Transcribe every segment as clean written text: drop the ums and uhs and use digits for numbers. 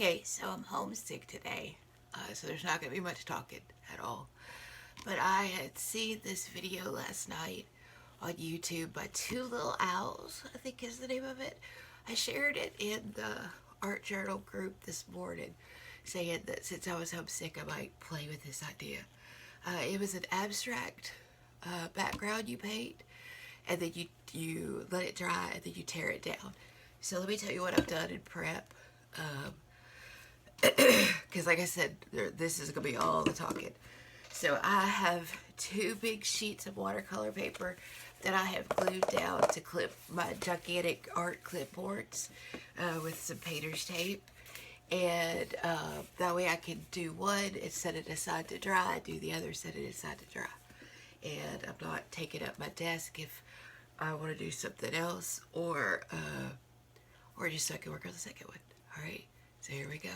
Okay, so I'm homesick today, so there's not going to be much talking at all. But I had seen this video last night on YouTube by Two Little Owls, I think is the name of it. I shared it in the art journal group this morning, saying that since I was homesick, I might play with this idea. It was an abstract background you paint, and then you let it dry, and then you tear it down. So let me tell you what I've done in prep. Because like I said, this is going to be all the talking. So I have two big sheets of watercolor paper that I have glued down to clip my gigantic art clipboards with some painter's tape. And that way I can do one and set it aside to dry, do the other, set it aside to dry. And I'm not taking up my desk if I want to do something else, or just so I can work on the second one. All right, so here we go.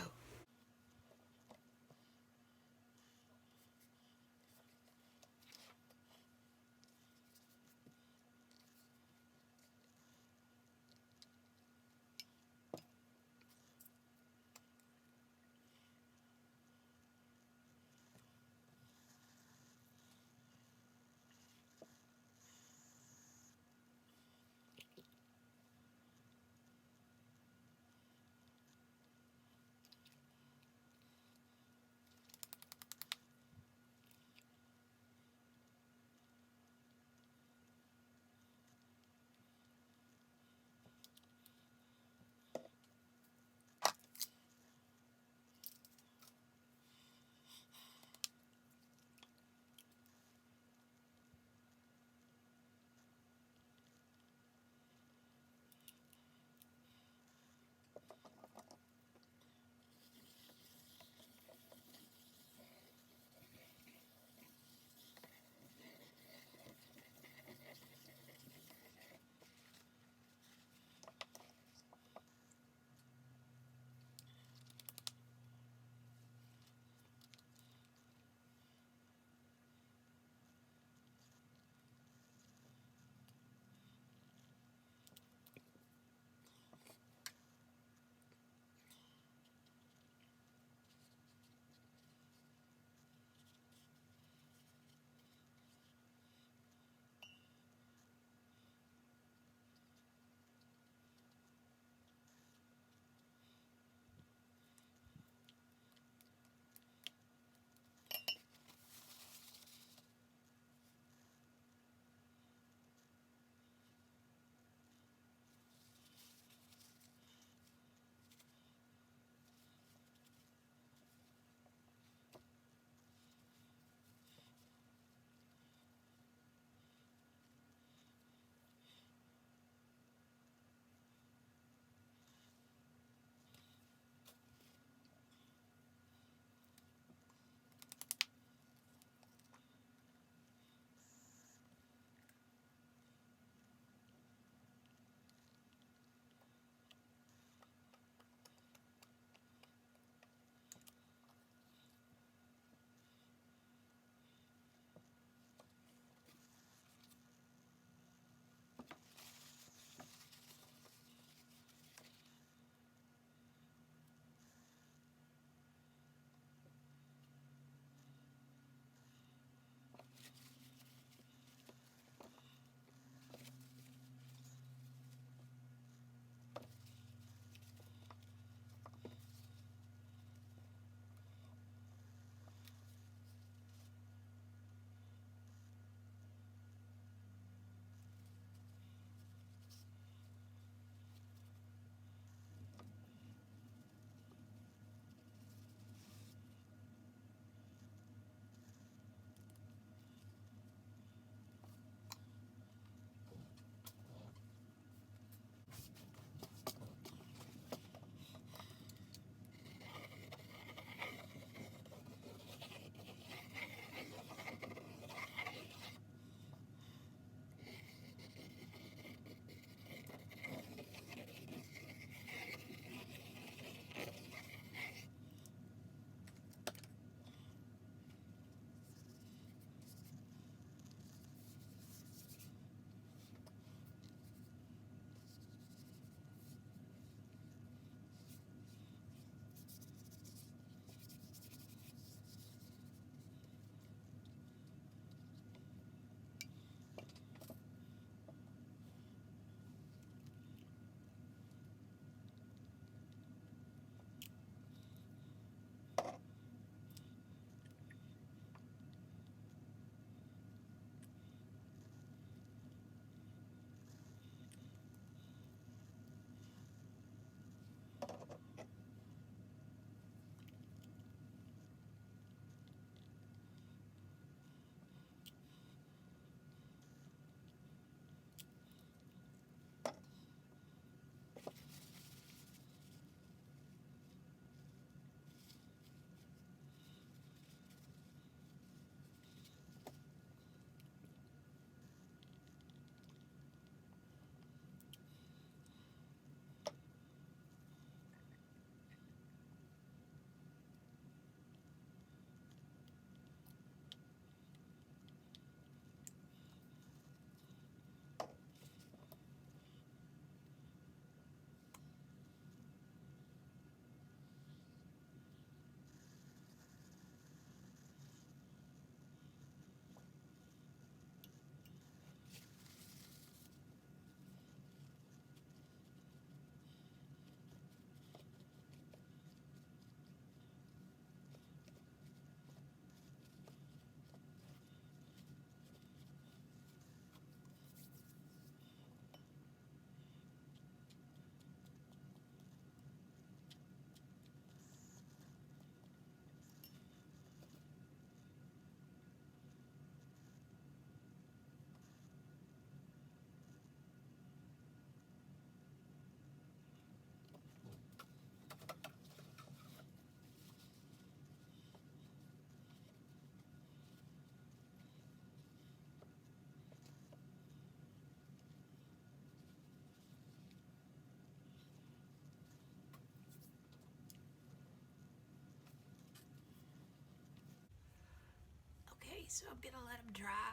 Okay, so I'm gonna let them dry,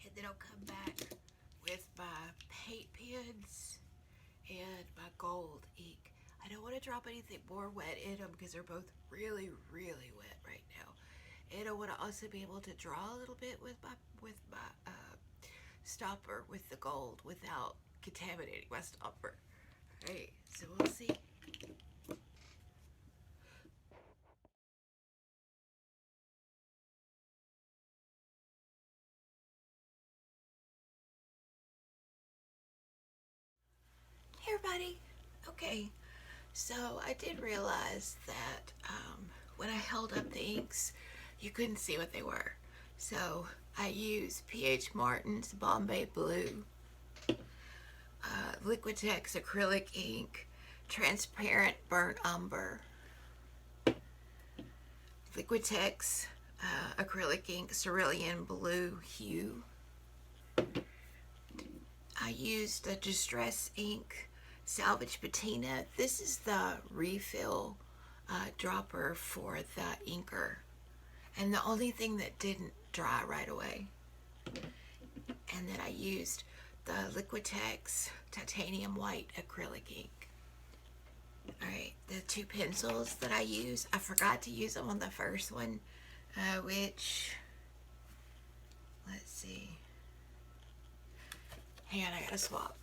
and then I'll come back with my paint pens and my gold ink. I don't want to drop anything more wet in them because they're both really, really wet right now. And I want to also be able to draw a little bit with my stopper with the gold without contaminating my stopper. Alright, so we'll see. Hey everybody. Okay, so I did realize that when I held up the inks, you couldn't see what they were. So I used P.H. Martin's Bombay Blue, Liquitex acrylic ink, transparent burnt umber, Liquitex acrylic ink, cerulean blue hue. I used the Distress ink, Salvage Patina. This is the refill dropper for the inker, and the only thing that didn't dry right away. And then I used the Liquitex titanium white acrylic ink. Alright, the two pencils that I use, I forgot to use them on the first one, which, let's see. Hang on, I gotta swap.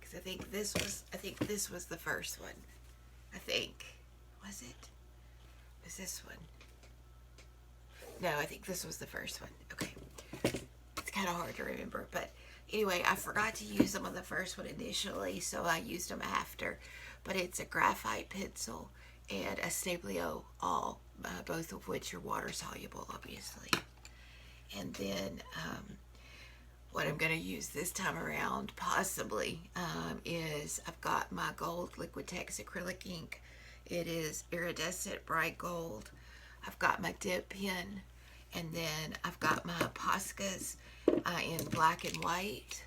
Because I think this was the first one. I think. Was it? Was this one? No, I think this was the first one. Okay. It's kind of hard to remember, but anyway, I forgot to use them on the first one initially, so I used them after. But it's a graphite pencil and a stablio, all, both of which are water soluble, obviously. And then what I'm going to use this time around, possibly, is I've got my gold Liquitex acrylic ink. It is iridescent bright gold. I've got my dip pen, and then I've got my Poscas in black and white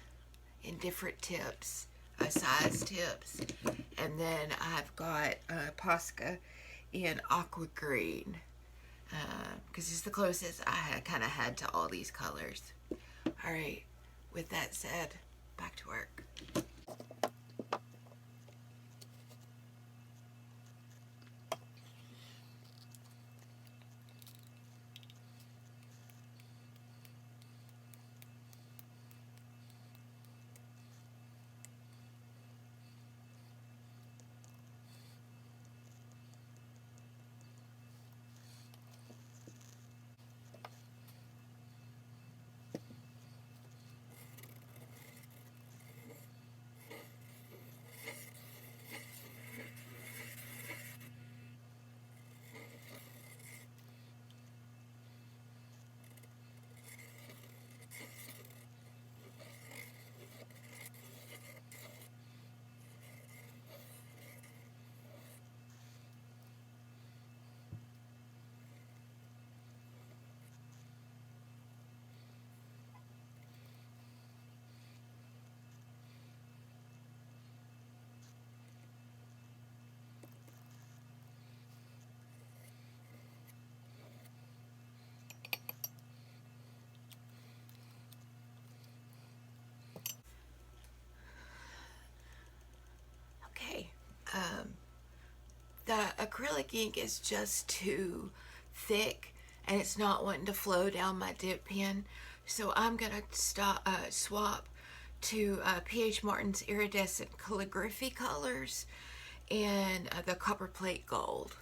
in different tips, size tips, and then I've got Posca in aqua green because it's the closest I kind of had to all these colors. All right, with that said, back to work. Okay, the acrylic ink is just too thick and it's not wanting to flow down my dip pen, so I'm gonna swap to P.H. Martin's iridescent calligraphy colors and the copper plate gold.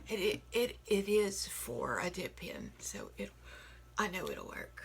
It is for a dip pen, so I know it'll work.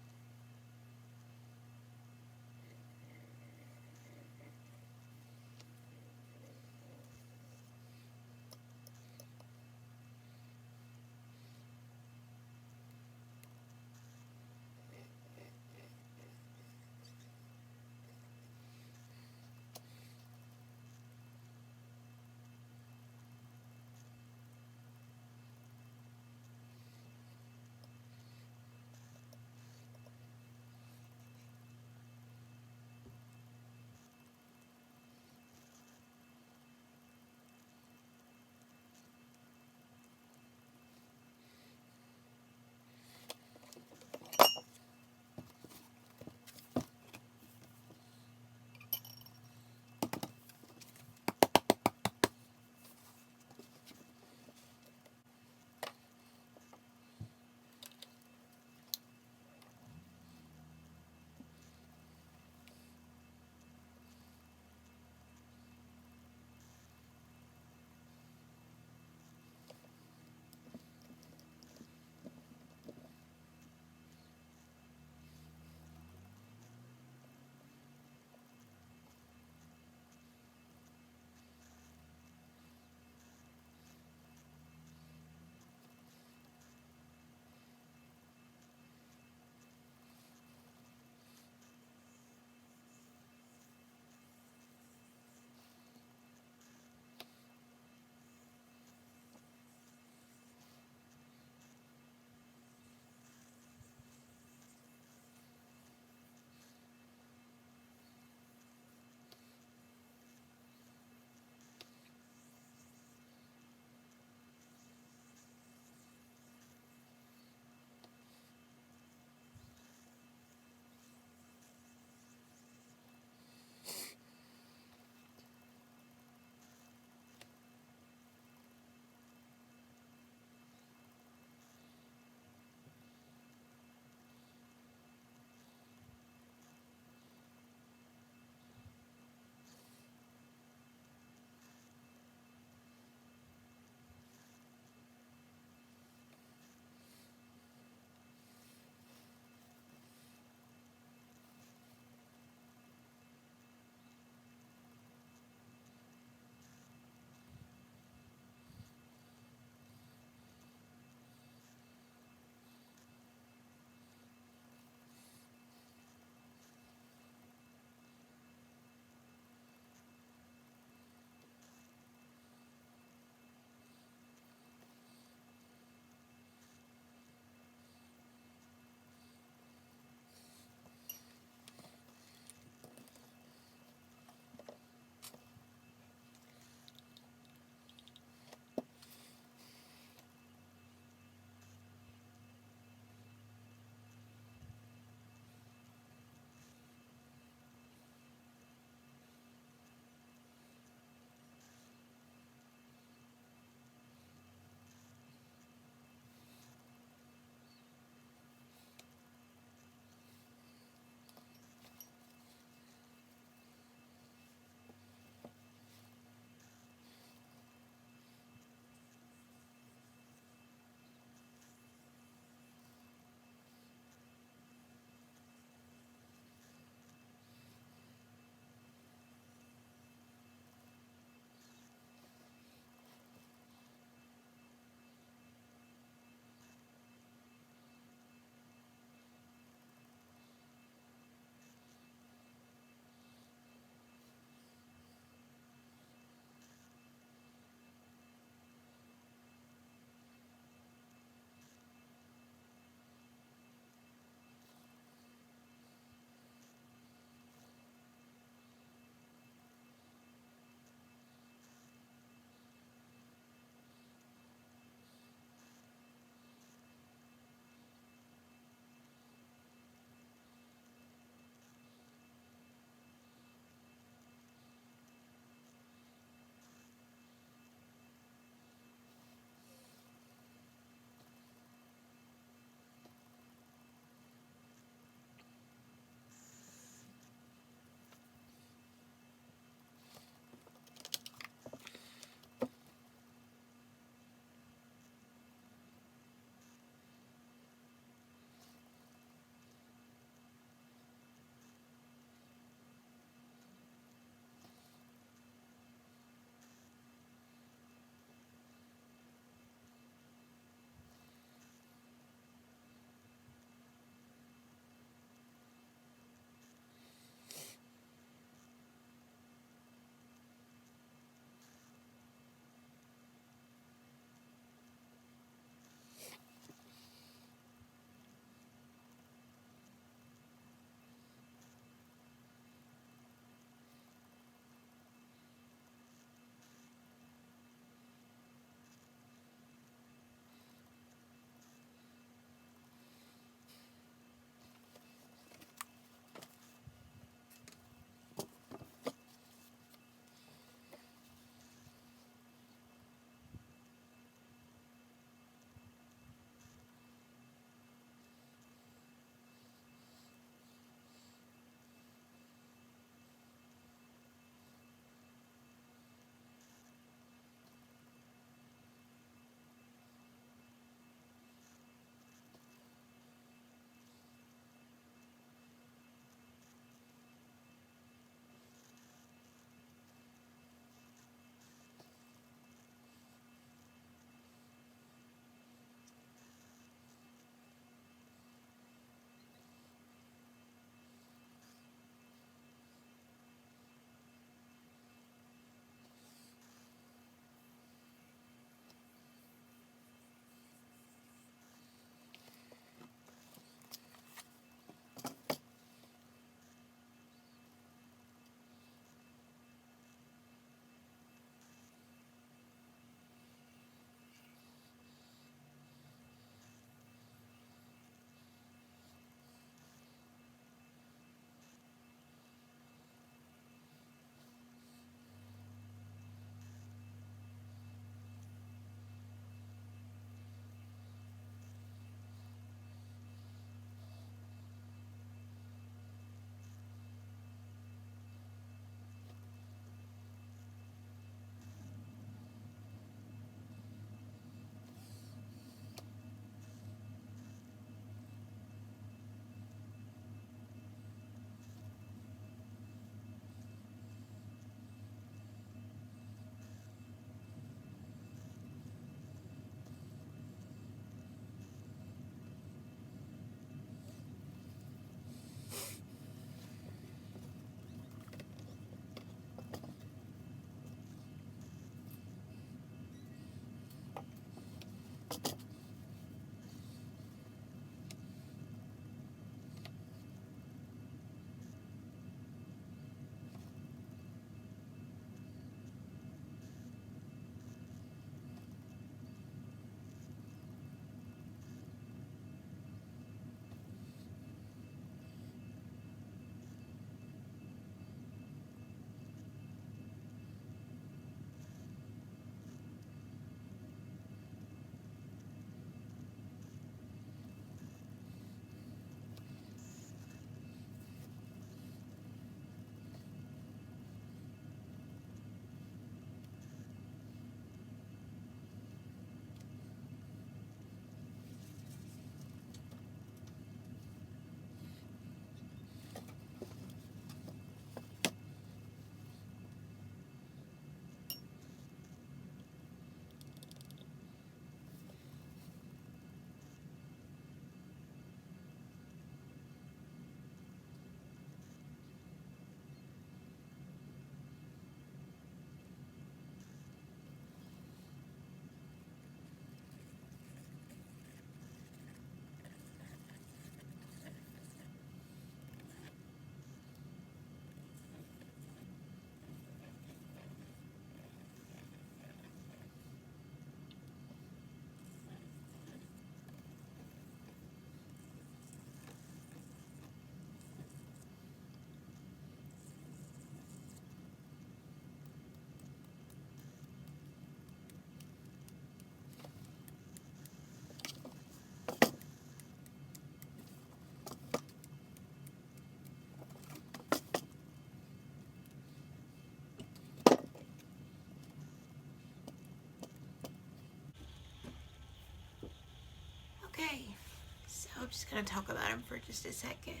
just going to talk about them for just a second.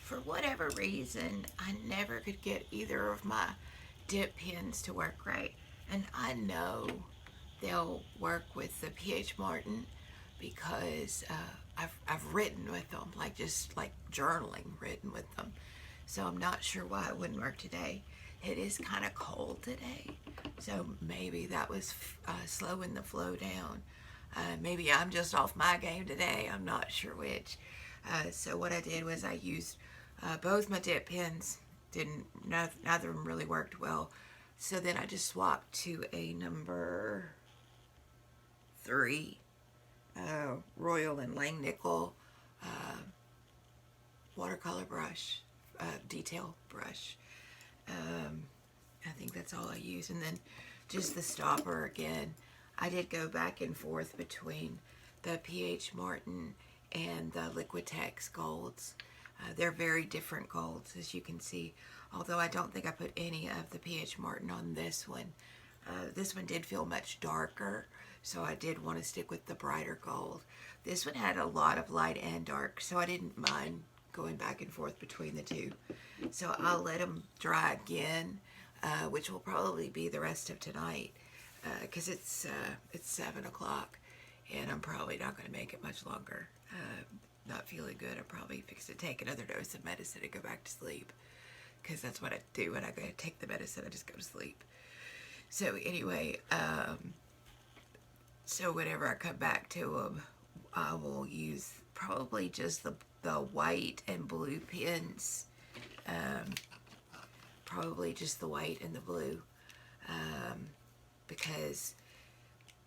For whatever reason, I never could get either of my dip pens to work right. And I know they'll work with the PH Martin because I've written with them, like just like journaling written with them. So I'm not sure why it wouldn't work today. It is kind of cold today, so maybe that was slowing the flow down. Maybe I'm just off my game today. I'm not sure which. So what I did was I used both my dip pens. Neither of them really worked well. So then I just swapped to a number 3 Royal and Langnickel watercolor brush, detail brush. I think that's all I use. And then just the stopper again. I did go back and forth between the PH Martin and the Liquitex golds. They're very different golds, as you can see. Although I don't think I put any of the PH Martin on this one. This one did feel much darker, so I did want to stick with the brighter gold. This one had a lot of light and dark, so I didn't mind going back and forth between the two. So I'll let them dry again, which will probably be the rest of tonight, because it's 7 o'clock, and I'm probably not going to make it much longer. Not feeling good. I'm probably fixing to take another dose of medicine and go back to sleep, because that's what I do when I go to take the medicine. I just go to sleep. So anyway, so whenever I come back to them, I will use probably just the white and blue pens. Probably just the white and the blue, because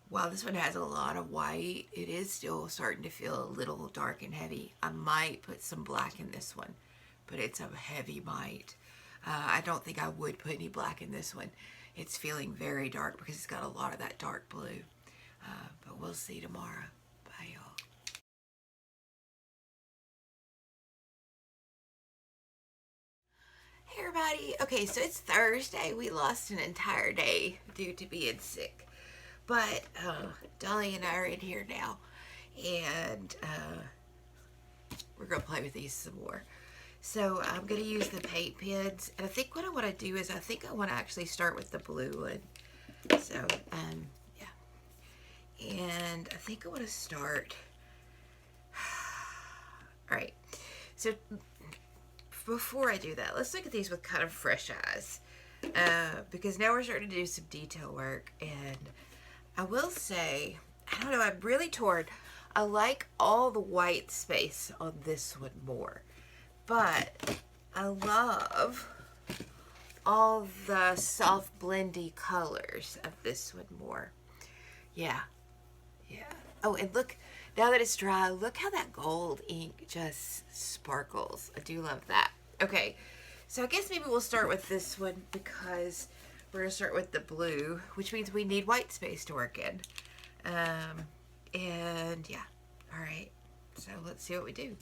while this one has a lot of white, it is still starting to feel a little dark and heavy. I might put some black in this one, but it's a heavy might. I don't think I would put any black in this one. It's feeling very dark because it's got a lot of that dark blue. But we'll see tomorrow. Bye, y'all. Hey, everybody. Okay, so it's Thursday. We lost an entire day due to being sick. But Dolly and I are in here now, and we're going to play with these some more. So I'm going to use the paint pens, and I think what I want to do is I think I want to actually start with the blue one. So, yeah. And I think I want to start. All right. So before I do that, let's look at these with kind of fresh eyes, because now we're starting to do some detail work, and I will say, I don't know, I'm really torn. I like all the white space on this one more, but I love all the soft blendy colors of this one more. Yeah. Oh, and look, now that it's dry, look how that gold ink just sparkles. I do love that. Okay, so I guess maybe we'll start with this one because we're going to start with the blue, which means we need white space to work in. And yeah, all right. So let's see what we do.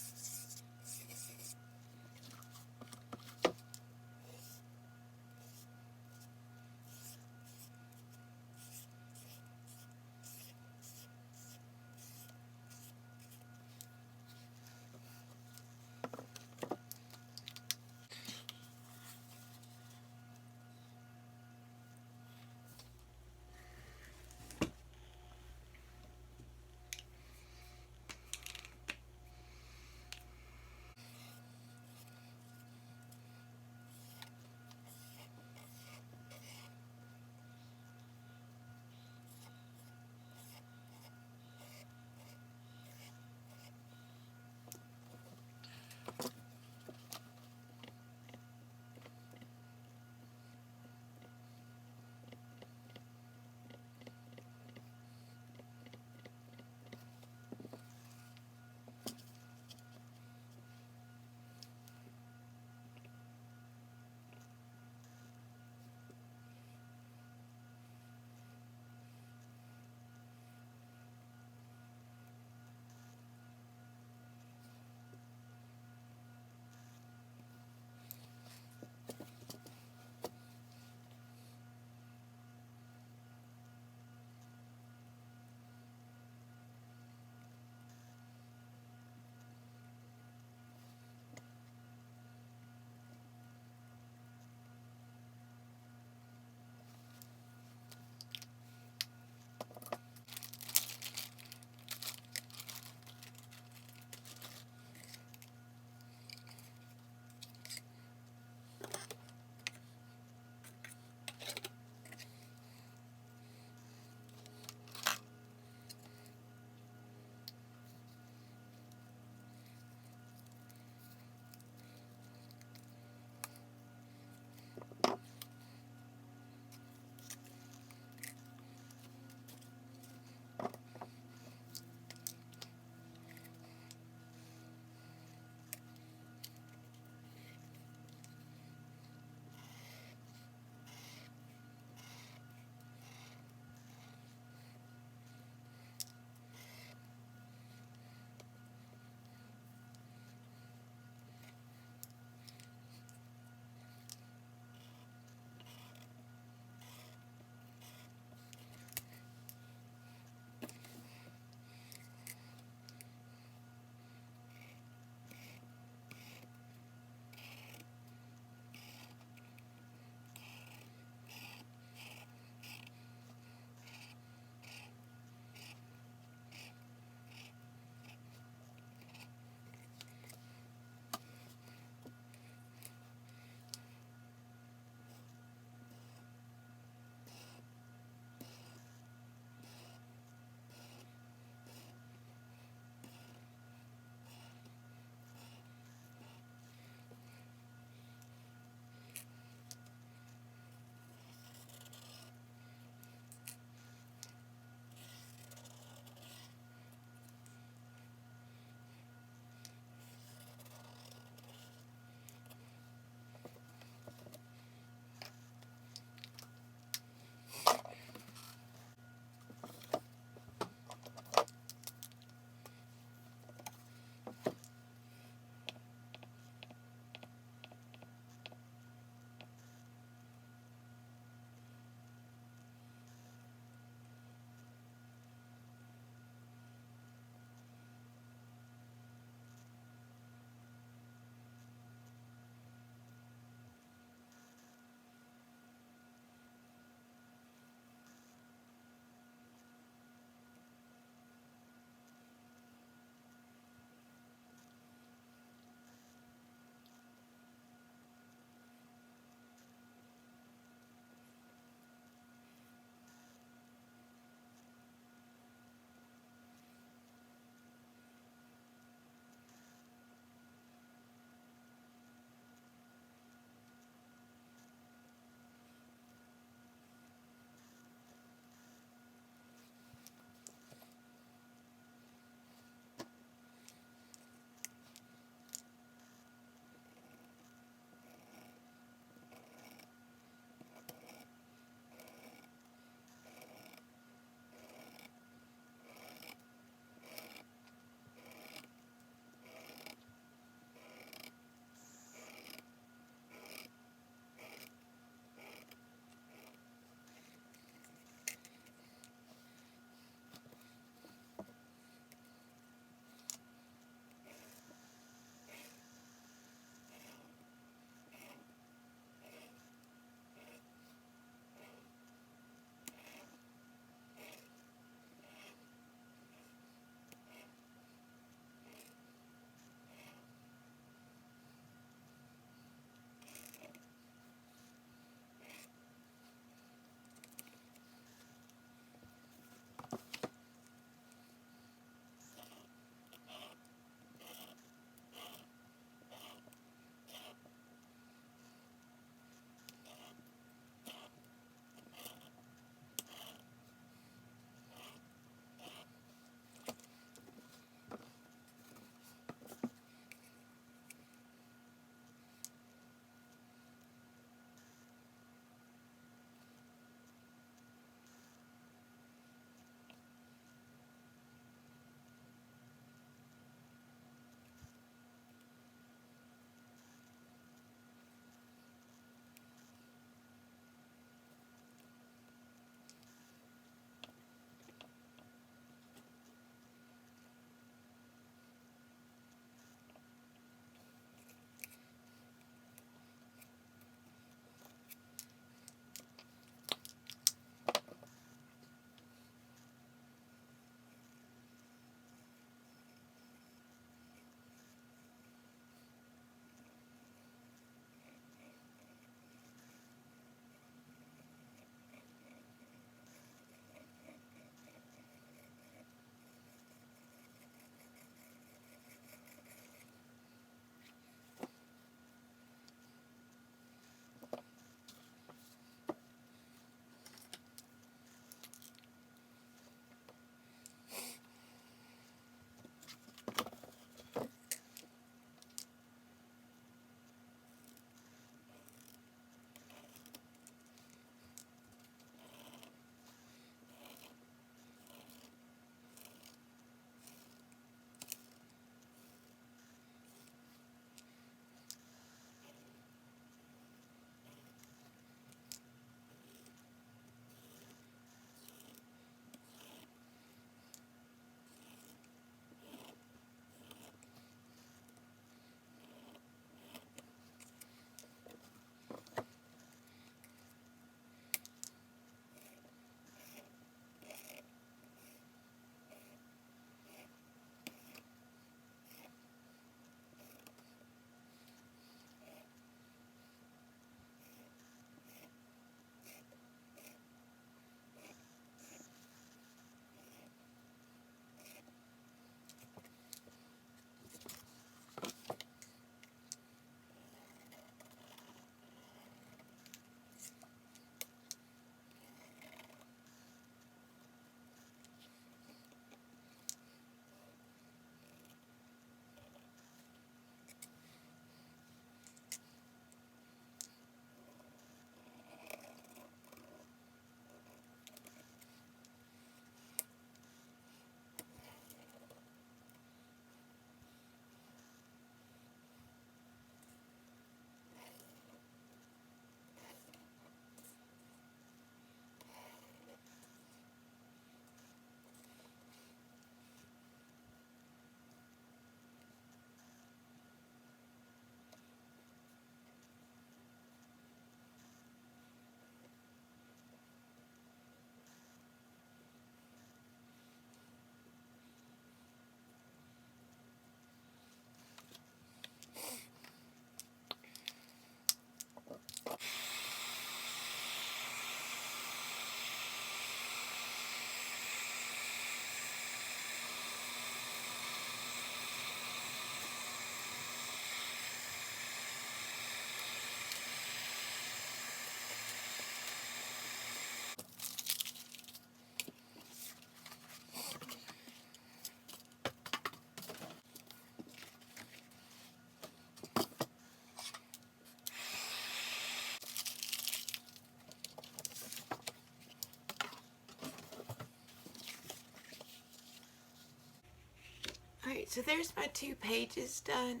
Alright, so there's my 2 pages done,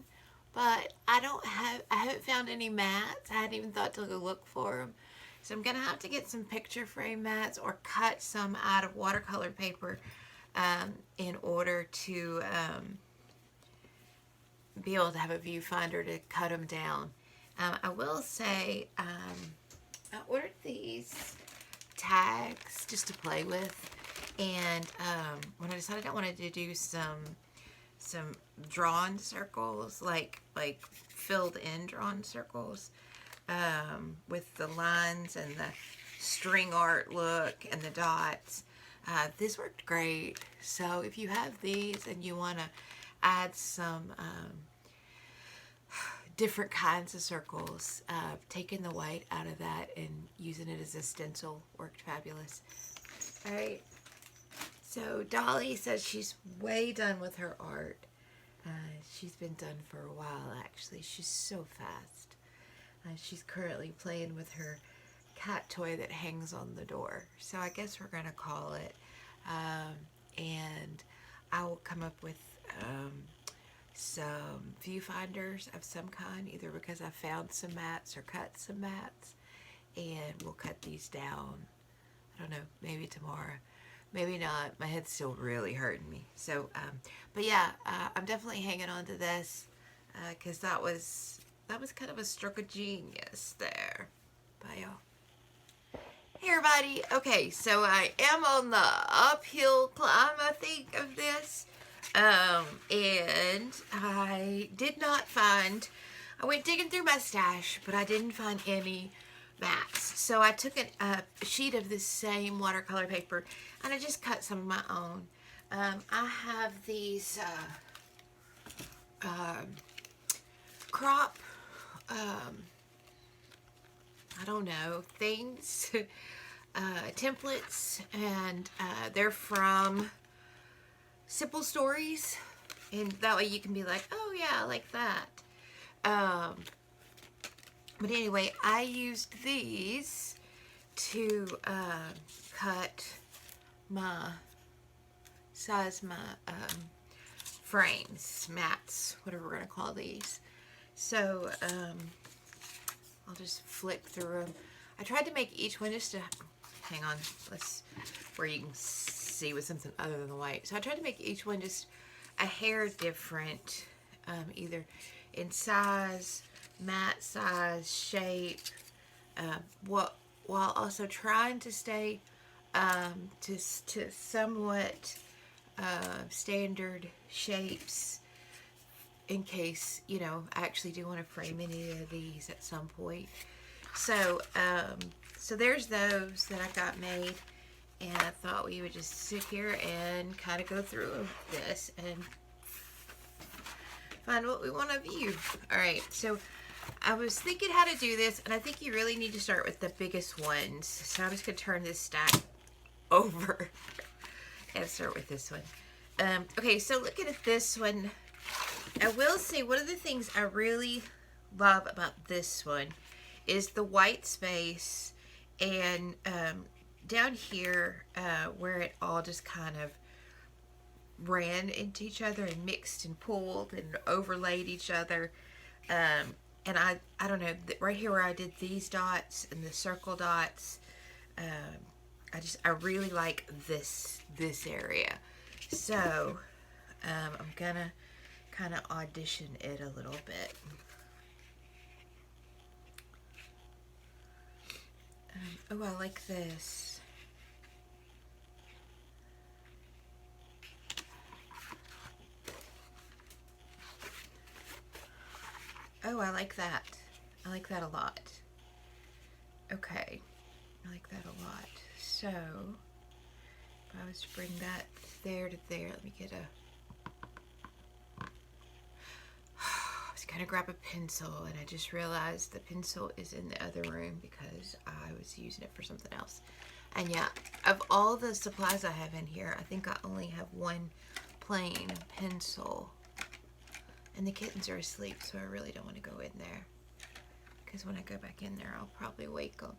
but I haven't found any mats. I hadn't even thought to go look for them. So I'm going to have to get some picture frame mats or cut some out of watercolor paper in order to be able to have a viewfinder to cut them down. I will say I ordered these tags just to play with, and when I decided I wanted to do some drawn circles, like filled in drawn circles, with the lines and the string art look and the dots. This worked great. So if you have these and you want to add some different kinds of circles, taking the white out of that and using it as a stencil worked fabulous. Alright, so Dolly says she's way done with her art. She's been done for a while, actually. She's so fast. She's currently playing with her cat toy that hangs on the door. So I guess we're going to call it. And I will come up with some viewfinders of some kind, either because I found some mats or cut some mats. And we'll cut these down. I don't know, maybe tomorrow. Maybe not. My head's still really hurting me. So, but yeah, I'm definitely hanging on to this because that was kind of a stroke of genius there. Bye, y'all. Hey, everybody. Okay, so I am on the uphill climb, I think, of this. And I did not find, I went digging through my stash, but I didn't find any mats. So I took a sheet of this same watercolor paper and I just cut some of my own. I have these crop, I don't know, things, templates, and they're from Simple Stories, and that way you can be like, oh yeah, I like that. But anyway, I used these to cut my frames, mats, whatever we're going to call these. So I'll just flip through them. I tried to make each one just to, hang on, where you can see with something other than the white. So I tried to make each one just a hair different, either in size, matte size, shape, while also trying to stay to somewhat standard shapes, in case, you know, I actually do want to frame any of these at some point. So so there's those that I got made, and I thought we would just sit here and kind of go through this and find what we want to view. Alright, so I was thinking how to do this, and I think you really need to start with the biggest ones. So I'm just going to turn this stack over and start with this one. Okay, so looking at this one, I will say one of the things I really love about this one is the white space, and down here where it all just kind of ran into each other and mixed and pulled and overlaid each other. And I don't know, right here where I did these dots and the circle dots, I really like this area. So I'm gonna kind of audition it a little bit. Oh, I like this. Oh, I like that. I like that a lot. Okay, I like that a lot. So, if I was to bring that there to there, let me get I was gonna grab a pencil, and I just realized the pencil is in the other room because I was using it for something else. And yeah, of all the supplies I have in here, I think I only have one plain pencil. And the kittens are asleep, so I really don't want to go in there, because when I go back in there, I'll probably wake them.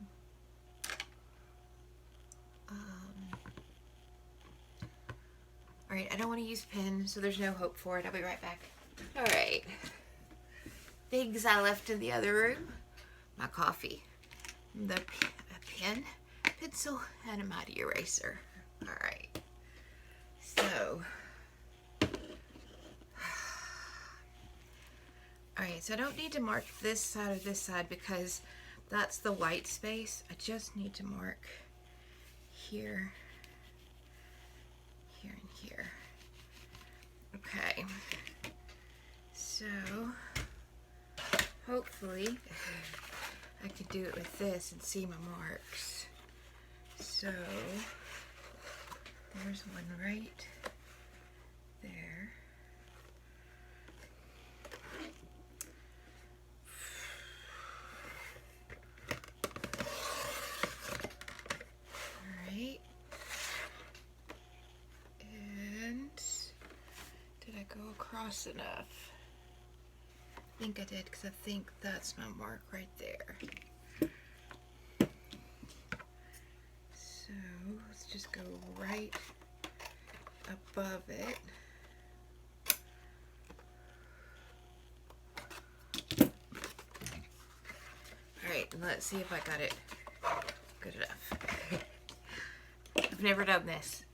Alright, I don't want to use pen, so there's no hope for it. I'll be right back. Alright. Things I left in the other room. My coffee. A pen, pencil, and a mighty eraser. Alright. So. Alright, so I don't need to mark this side or this side because that's the white space. I just need to mark here, here, and here. Okay. So, hopefully, I could do it with this and see my marks. So, there's one right there. Alright. And did I go across enough? I think I did because I think that's my mark right there. So let's just go right above it. Alright, let's see if I got it good enough. I've never done this.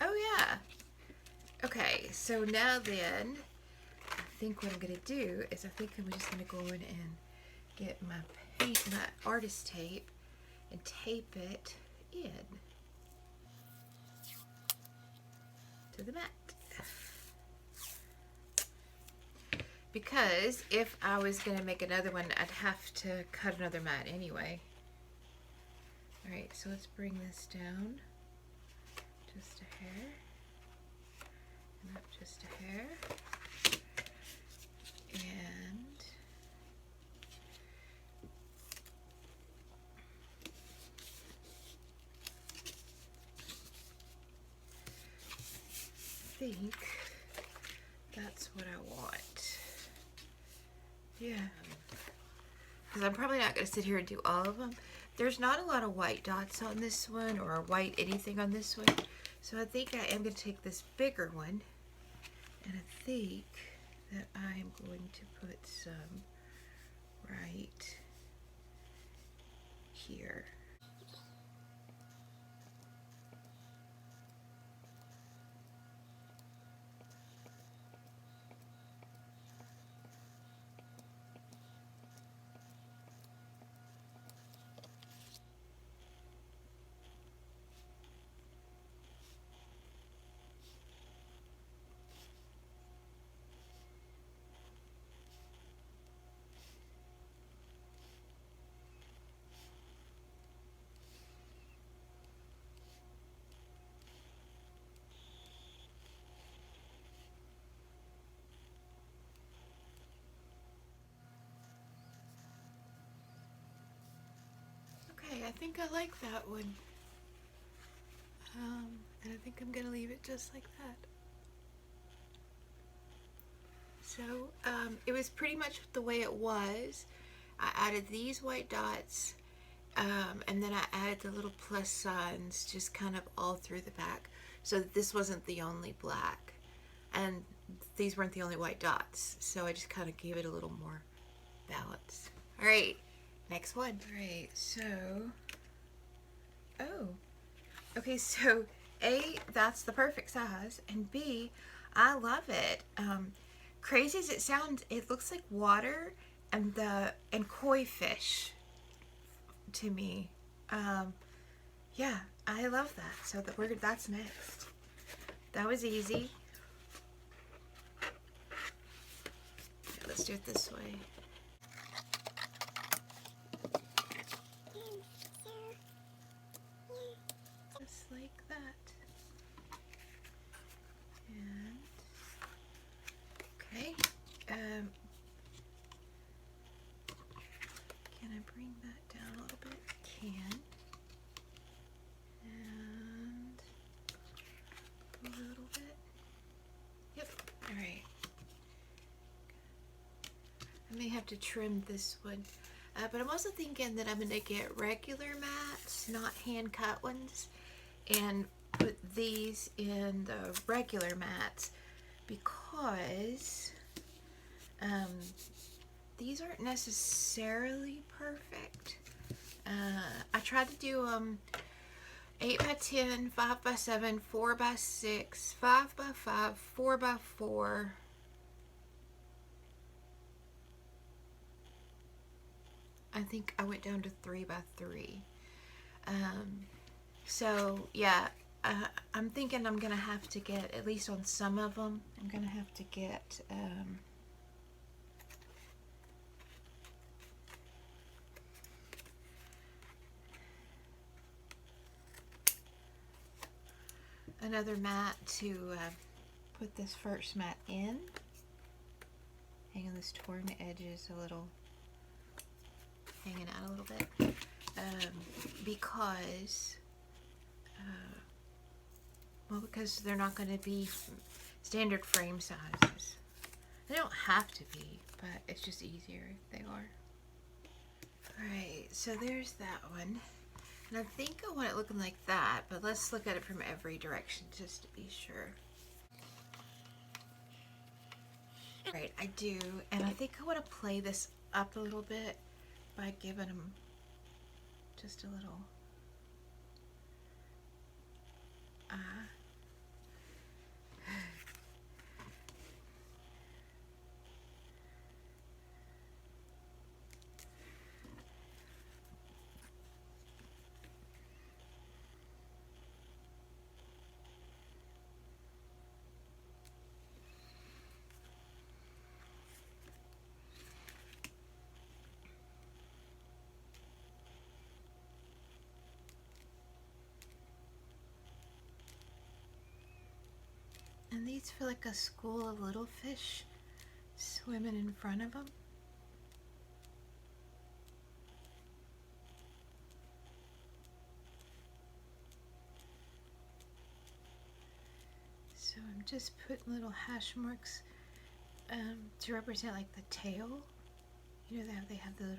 Oh yeah. Okay, so now then, I think what I'm gonna do is I think I'm just gonna go in and get my artist tape and tape it in to the mat. Because if I was gonna make another one, I'd have to cut another mat anyway. Alright, so let's bring this down just a hair. And up just a hair. And I think that's what I want. Yeah. Because I'm probably not going to sit here and do all of them. There's not a lot of white dots on this one or white anything on this one. So I think I am going to take this bigger one. And I think that I am going to put some right here. I think I like that one. And I think I'm gonna leave it just like that. So, it was pretty much the way it was. I added these white dots, and then I added the little plus signs just kind of all through the back, so that this wasn't the only black, and these weren't the only white dots, so I just kind of gave it a little more balance. Alright, next one. Alright, so, okay, so A, that's the perfect size, and B, I love it. Crazy as it sounds, it looks like water and koi fish to me. Yeah, I love that. So that's next. That was easy. Okay, let's do it this way. Just like that. And okay. Can I bring that down a little bit? Can. And a little bit. Yep. Alright. I may have to trim this one. But I'm also thinking that I'm going to get regular mats, not hand cut ones, and put these in the regular mats because these aren't necessarily perfect. I tried to do 8 by 10, 5 by 7, 4 by 6, 5 by 5, 4 by 4. I think I went down to 3 by 3. So yeah, I'm thinking I'm gonna have to get, at least on some of them, I'm gonna have to get another mat to put this first mat in. Hang on, this torn edges a little, hanging out a little bit, because well, because they're not going to be standard frame sizes. They don't have to be, but it's just easier if they are. Alright, so there's that one. And I think I want it looking like that, but let's look at it from every direction just to be sure. Alright, I do, and I think I want to play this up a little bit by giving them just a little and these feel like a school of little fish swimming in front of them. So I'm just putting little hash marks to represent like the tail. You know, they have the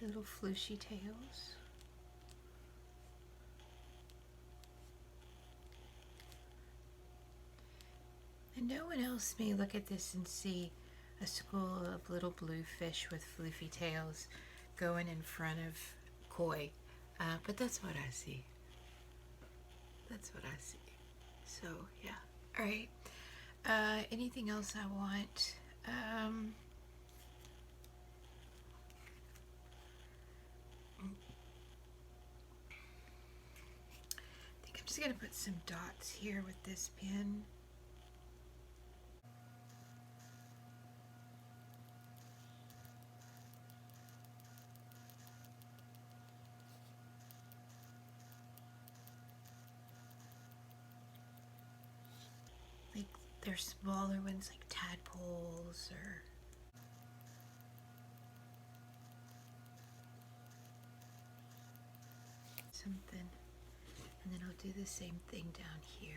little flooshy tails. And no one else may look at this and see a school of little blue fish with floofy tails going in front of koi, but that's what I see. That's what I see. So yeah. All right. Anything else I want? I think I'm just gonna put some dots here with this pen. Like they're smaller ones, like tadpoles or something. And then I'll do the same thing down here.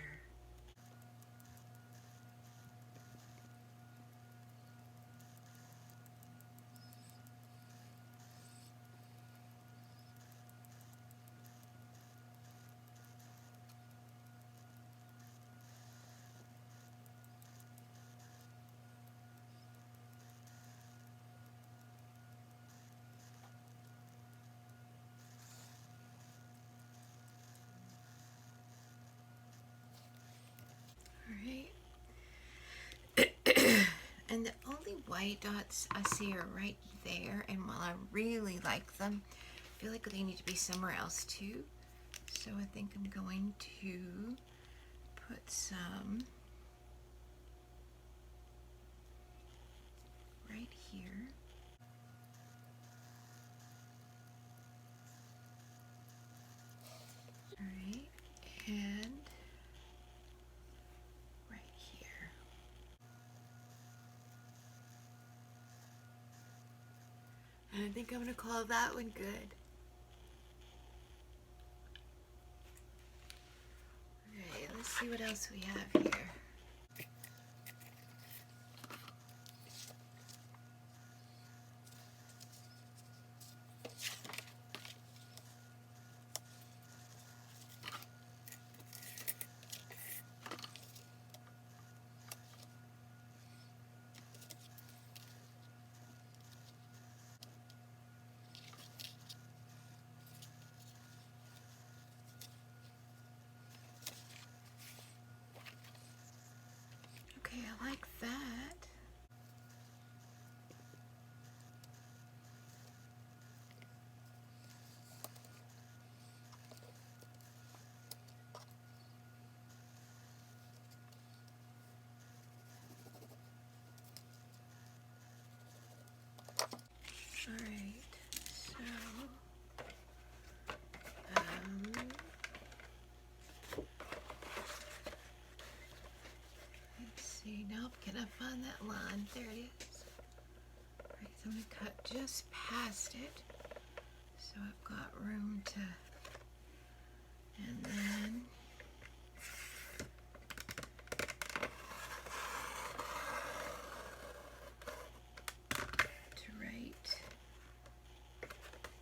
Alright. And the only white dots I see are right there, and while I really like them, I feel like they need to be somewhere else too. So I think I'm going to put some right here. Alright, and right here. And I think I'm going to call that one good. Alright, let's see what else we have here. Okay, I like that. Alright, so let's see, nope, can I find that line? There it is. Alright, so I'm going to cut just past it, so I've got room to, and then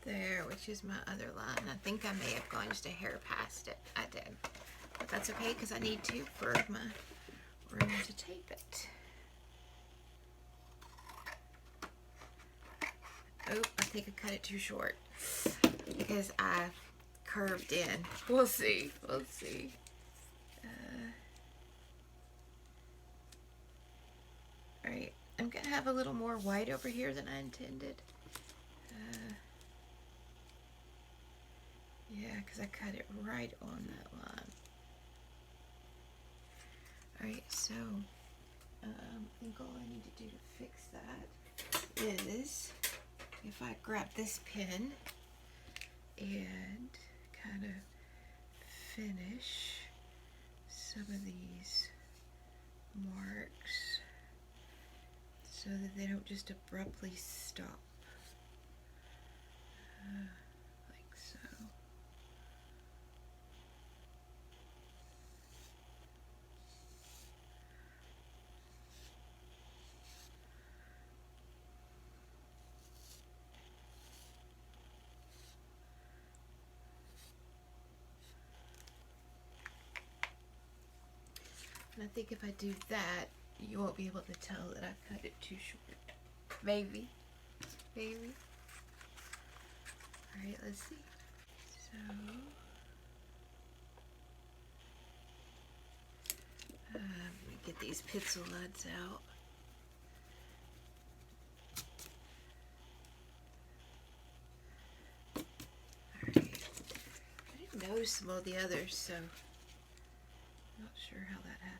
there, which is my other line. I think I may have gone just a hair past it. I did. But that's okay because I need to for my room to tape it. Oh, I think I cut it too short because I curved in. We'll see. We'll see. Alright, I'm going to have a little more white over here than I intended. Yeah, because I cut it right on that line. Alright, so I think all I need to do to fix that is if I grab this pin and kind of finish some of these marks so that they don't just abruptly stop. Like so. And I think if I do that, you won't be able to tell that I cut it too short. Maybe. Maybe. Alright, let's see. So, let me get these pencil leads out. Alright. I didn't notice some of the others, so I'm not sure how that happened.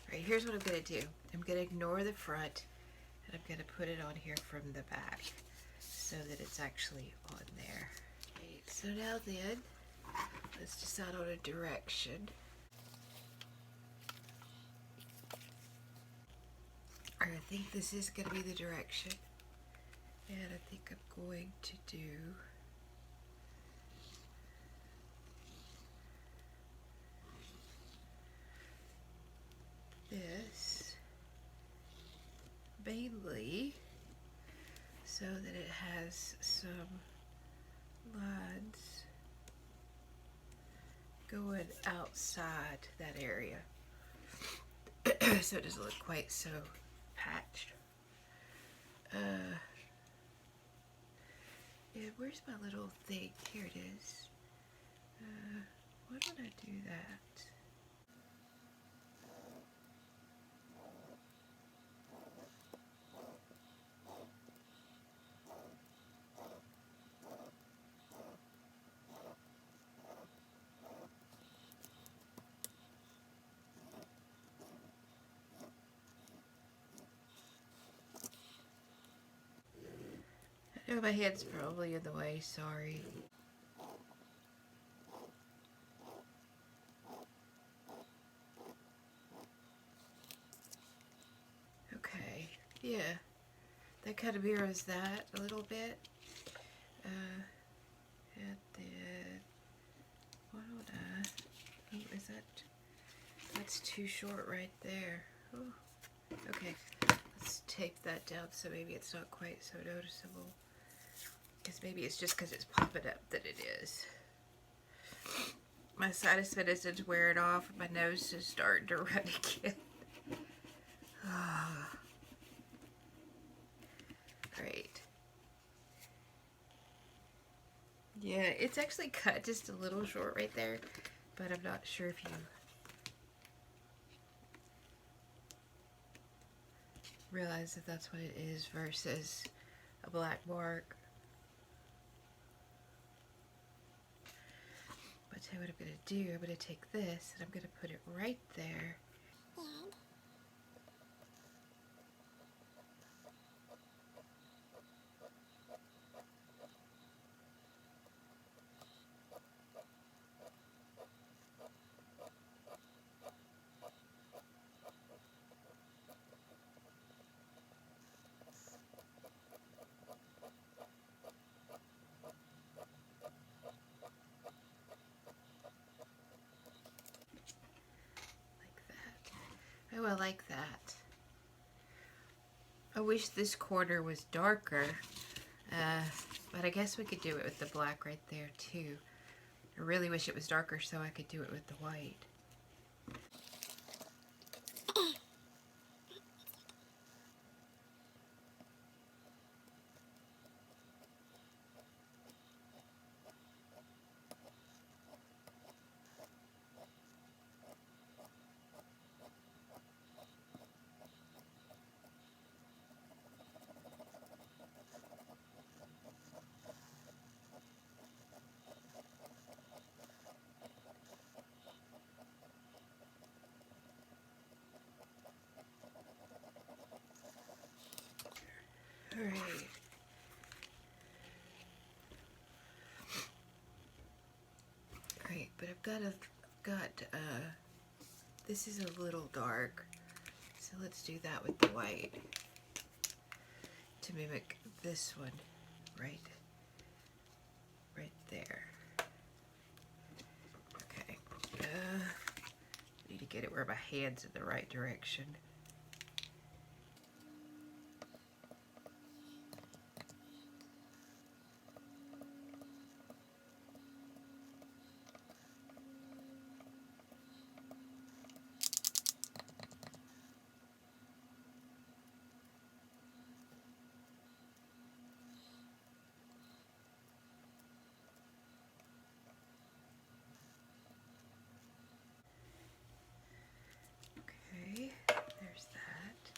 Alright, here's what I'm going to do. I'm going to ignore the front and I'm going to put it on here from the back so that it's actually on there. Okay, so now then, let's decide on a direction. I think this is going to be the direction. And I think I'm going to do this mainly so that it has some lines going outside that area so it doesn't look quite so patched. Yeah, where's my little thing? Here it is. Why don't I do that? I know my head's probably in the way, sorry. Okay, yeah, that kind of mirrors that a little bit. And then, why don't I, oh, is that, that's too short right there. Oh, okay, let's tape that down so maybe it's not quite so noticeable. Because maybe it's just because it's popping up that it is. My sinus medicine's wearing off and my nose is starting to run again. Great. Yeah, it's actually cut just a little short right there. but I'm not sure if you realize that that's what it is versus a black mark. But tell you what I'm going to do. I'm going to take this and I'm going to put it right there. Oh, I like that. I wish this corner was darker, but I guess we could do it with the black right there too. I really wish it was darker so I could do it with the white. Alright. Alright, but I've got this is a little dark, so let's do that with the white to mimic this one right there. Okay, need to get it where my hand's in the right direction. There's that.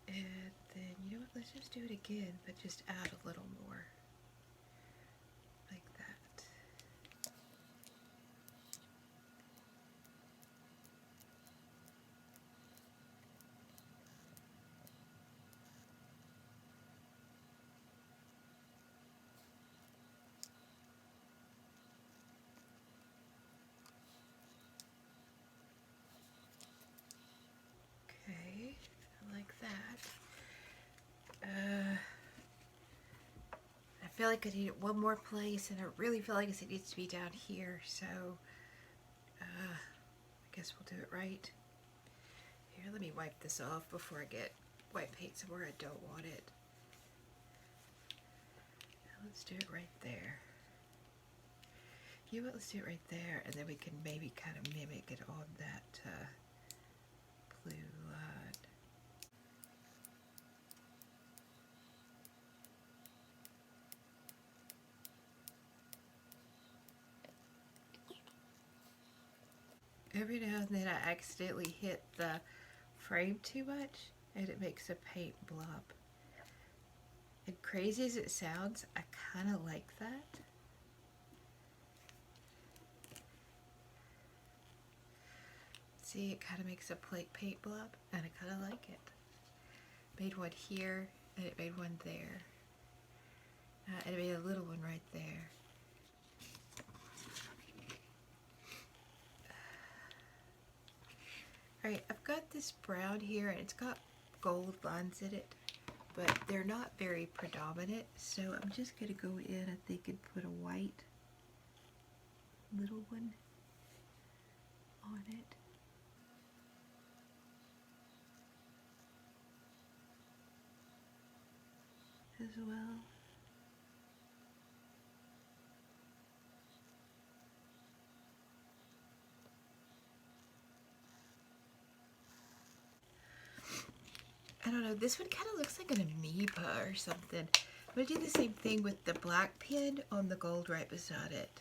And then, you know what, let's just do it again, but just add a little more. Like that. Okay, I like that. I feel like I need it one more place, and I really feel like it needs to be down here, so I guess we'll do it right. Here, let me wipe this off before I get white paint somewhere I don't want it. Now let's do it right there. You know what, let's do it right there, and then we can maybe kind of mimic it on that blue line. Every now and then I accidentally hit the frame too much and it makes a paint blob. And crazy as it sounds, I kind of like that. See, it kind of makes a paint blob and I kind of like it. Made one here and it made one there. And it made a little one right there. Alright, I've got this brown here and it's got gold lines in it, but they're not very predominant, so I'm just going to go in, I think, and put a white little one on it. As well. I don't know, this one kind of looks like an amoeba or something. I'm going to do the same thing with the black pen on the gold right beside it.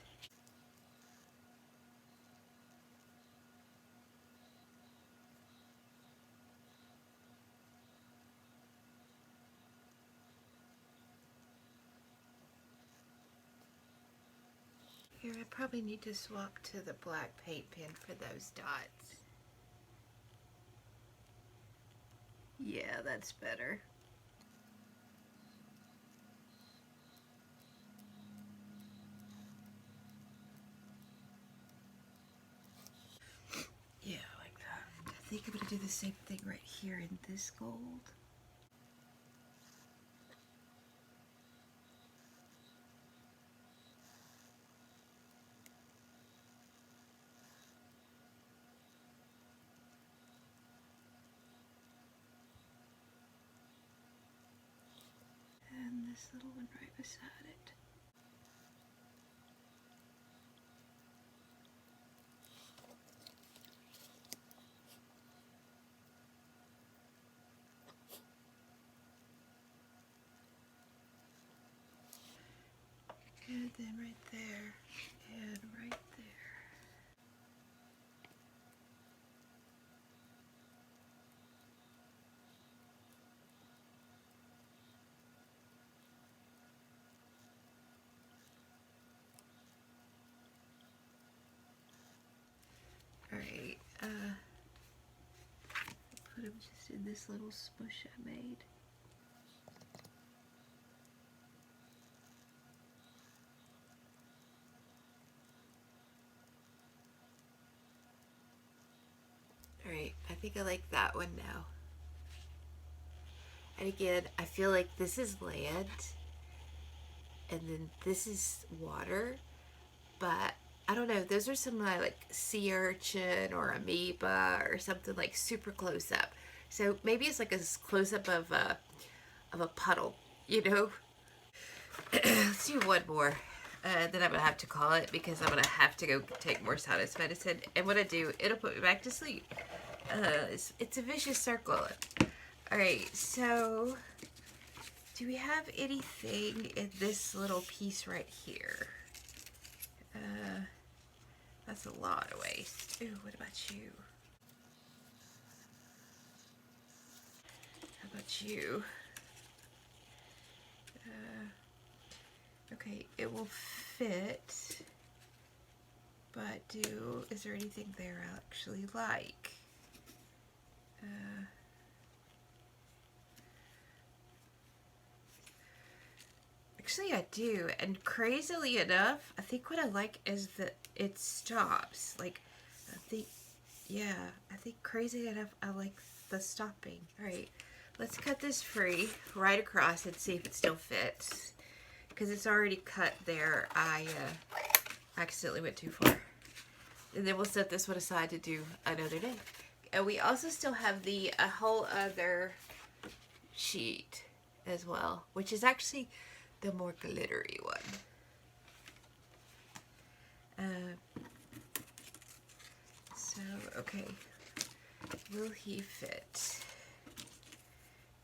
Here, I probably need to swap to the black paint pen for those dots. Yeah, that's better. Yeah, like that. I think I'm going to do the same thing right here in this gold. And this little one right beside it. And then right there, and right there. Alright, put them just in this little smush I made. Alright, I think I like that one now. And again, I feel like this is land, and then this is water, but I don't know, those are some like sea urchin or amoeba or something like super close up. So maybe it's like a close up of a puddle, you know? Let's do one more. Then I'm gonna have to call it because I'm gonna have to go take more sinus medicine. And when I do, it'll put me back to sleep. It's a vicious circle. Alright, so do we have anything in this little piece right here? That's a lot of waste. Ooh, what about you? How about you? Okay, it will fit, but is there anything there I actually like? Actually, I do, and crazily enough, I think what I like is that it stops. Like, I think, yeah, I think crazy enough, I like the stopping. All right, let's cut this free right across and see if it still fits. Because it's already cut there, I accidentally went too far. And then we'll set this one aside to do another day. And we also still have a whole other sheet as well, which is actually the more glittery one. So, okay, will he fit?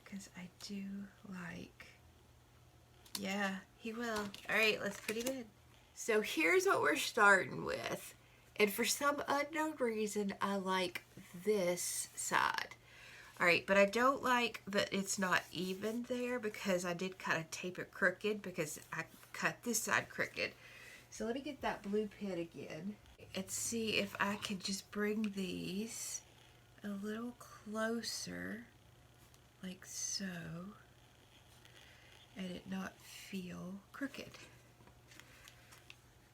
Because I do like, yeah, he will. All right, let's put him in. So here's what we're starting with. And for some unknown reason, I like this side. All right, but I don't like that it's not even there because I did kind of tape it crooked because I cut this side crooked. So let me get that blue pen again and see if I can just bring these a little closer, like so, and it not feel crooked.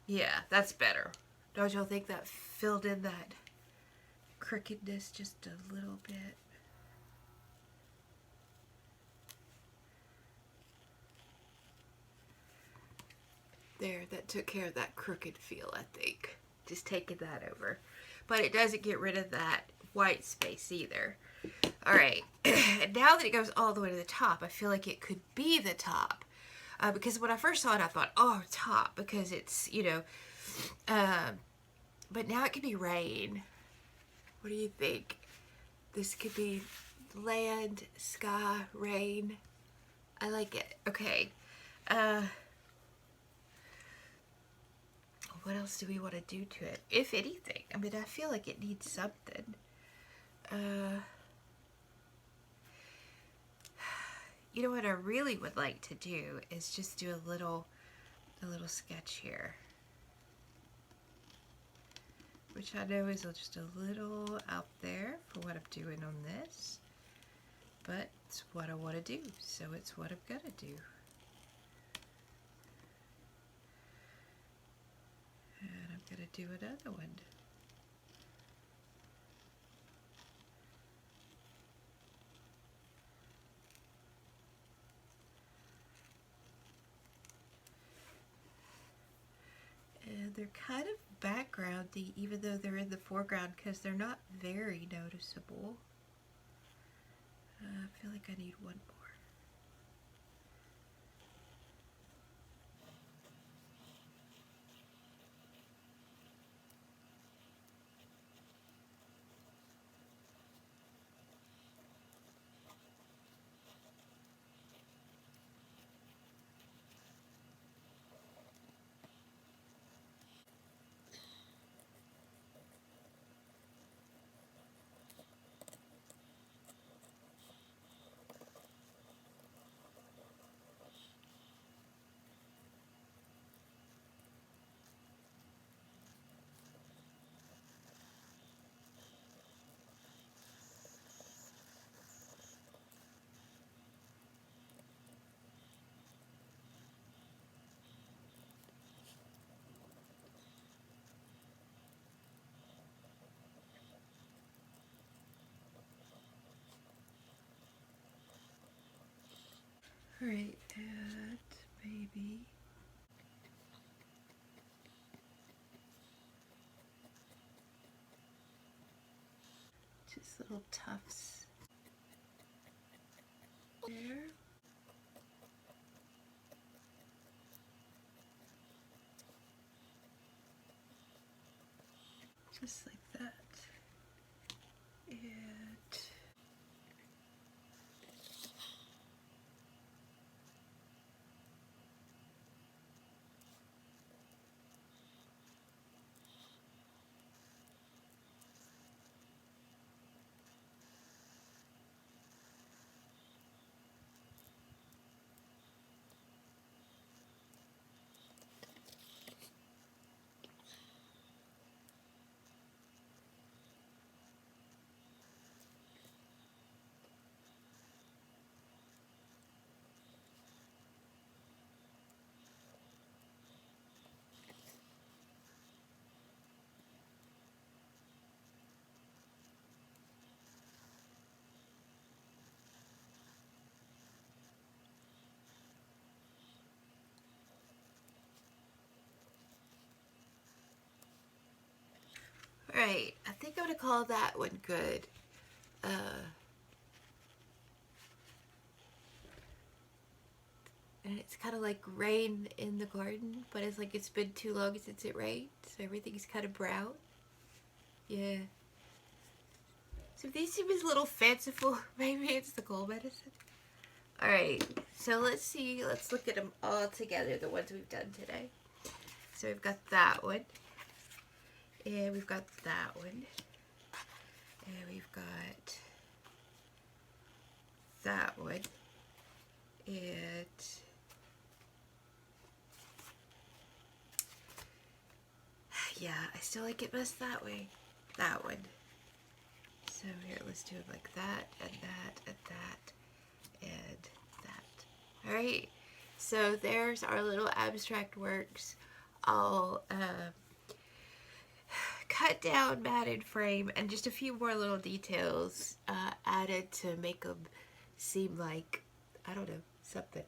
Yeah, that's better. Don't y'all think that filled in that crookedness just a little bit? There, that took care of that crooked feel, I think. Just taking that over. But it doesn't get rid of that white space either. Alright, and now that it goes all the way to the top, I feel like it could be the top. Because when I first saw it, I thought, oh, top, because it's, you know, but now it could be rain. What do you think? This could be land, sky, rain. I like it. Okay. What else do we want to do to it? If anything. I mean, I feel like it needs something. You know what I really would like to do is just do a little sketch here. which I know is just a little out there for what I'm doing on this, but it's what I want to do, so it's what I'm gonna do. And I'm gonna do another one. And they're kind of backgroundy, even though they're in the foreground, because they're not very noticeable. I feel like I need one more. Alright, and maybe just little tufts there. Just like that. And alright, I think I'm gonna call that one good. And it's kind of like rain in the garden, but it's like it's been too long since it rained, so everything's kind of brown. Yeah. So if these seem a little fanciful, maybe it's the cold medicine. Alright, so let's see, let's look at them all together, the ones we've done today. So we've got that one, and we've got that one, and we've got that one, and yeah, I still like it best that way. That one. So here, let's do it like that, and that, and that, and that. Alright, so there's our little abstract works, all cut down, matted frame, and just a few more little details added to make them seem like, I don't know, something.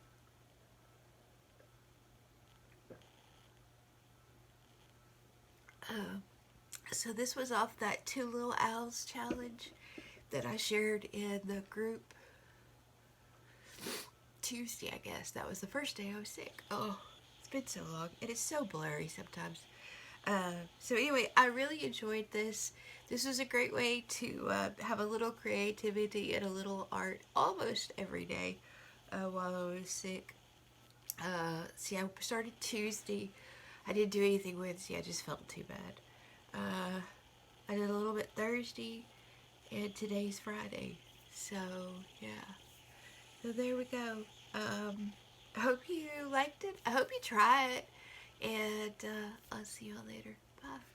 So this was off that Two Little Owls challenge that I shared in the group Tuesday, I guess. That was the first day I was sick. Oh, it's been so long. It is so blurry sometimes. So anyway, I really enjoyed this. This was a great way to have a little creativity and a little art almost every day while I was sick. See, I started Tuesday. I didn't do anything Wednesday. I just felt too bad. I did a little bit Thursday, and today's Friday. So, yeah. So there we go. I hope you liked it. I hope you try it. And I'll see y'all later. Bye.